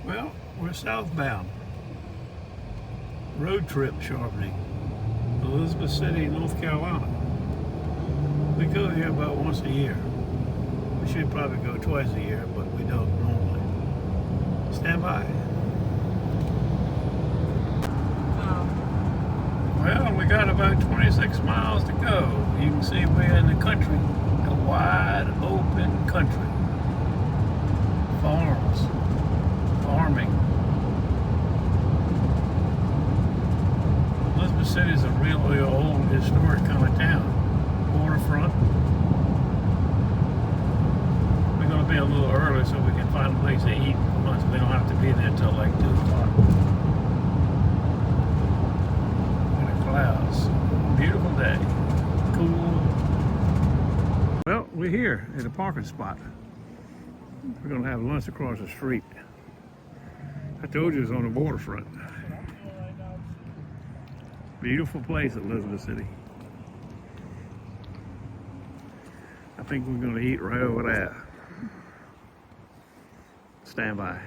Well, we're southbound. Road trip sharpening. Elizabeth City, North Carolina. We go here about once a year. We should probably go twice a year, but we don't normally. Stand by. Well, we got about 26 miles to go. You can see we're in the country, a wide open country. Farms, farming. Elizabeth City is a really old, historic kind of town. Waterfront. We're going to be a little early so we can find a place to eat for lunch. We don't have to be there till like 2 o'clock. Clouds. Beautiful day. Cool. Well, we're here at a parking spot. We're going to have lunch across the street. I told you it's on the waterfront. Beautiful place, Elizabeth City. I think we're going to eat right over there. Stand by.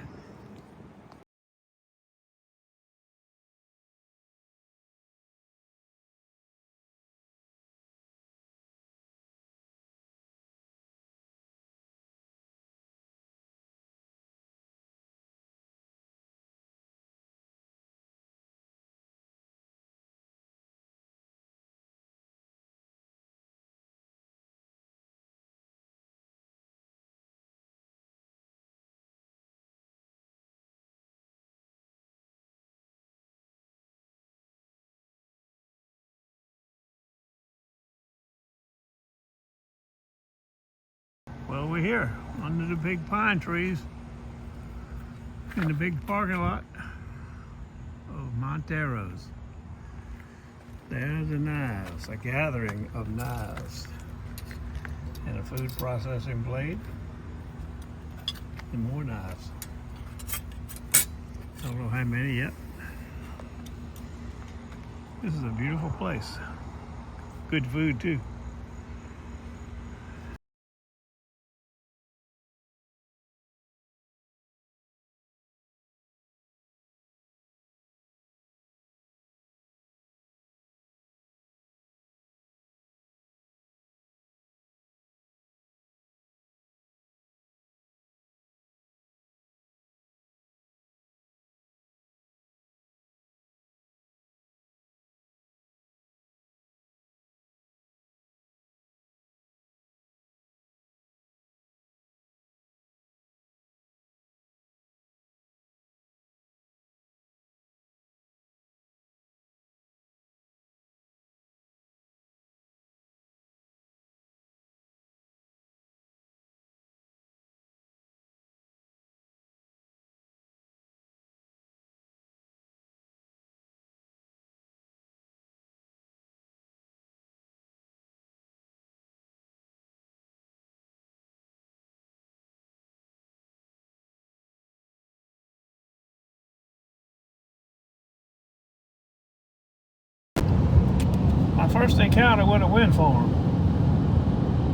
Well, we're here under the big pine trees in the big parking lot of Montero's. There's the knives, a gathering of knives, and a food processing blade, and more knives. Don't know how many yet. This is a beautiful place. Good food too. My first encounter with a wind farm.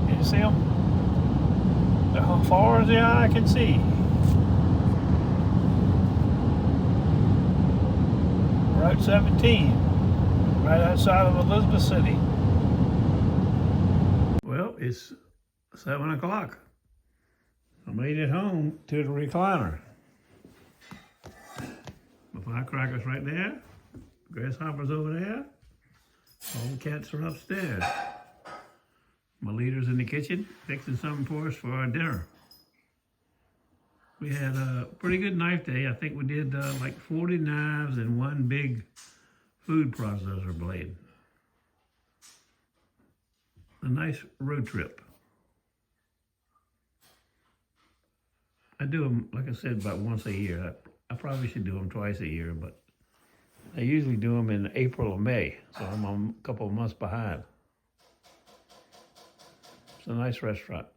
Can you see them? They're as far as the eye can see. Route 17, right outside of Elizabeth City. Well, it's 7 o'clock. I made it home to the recliner. My firecrackers right there, grasshoppers over there. All the cats are upstairs. My leader's in the kitchen fixing something for us for our dinner. We had a pretty good knife day. I think we did like 40 knives and one big food processor blade. A nice road trip. I do them, like I said, about once a year. I probably should do them twice a year, but I usually do them in April or May, so I'm a couple of months behind. It's a nice restaurant.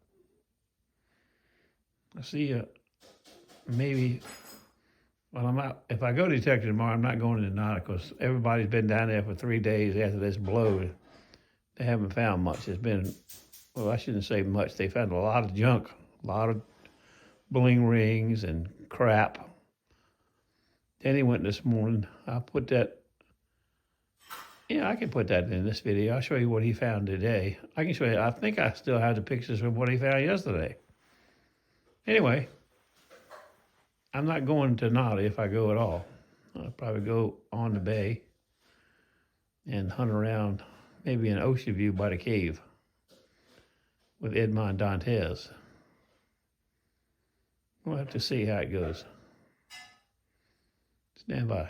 I see you maybe when I'm out. If I go to Detective tomorrow, I'm not going to Nada because everybody's been down there for 3 days after this blow. They haven't found much. It's been, well, I shouldn't say much. They found a lot of junk, a lot of bling rings and crap. Danny went this morning. I'll put that. Yeah, I can put that in this video. I'll show you what he found today. I can show you. I think I still have the pictures of what he found yesterday. Anyway, I'm not going to Nolly if I go at all. I'll probably go on the bay and hunt around maybe in Ocean View by the cave with Edmond Dantes. We'll have to see how it goes. Stand by.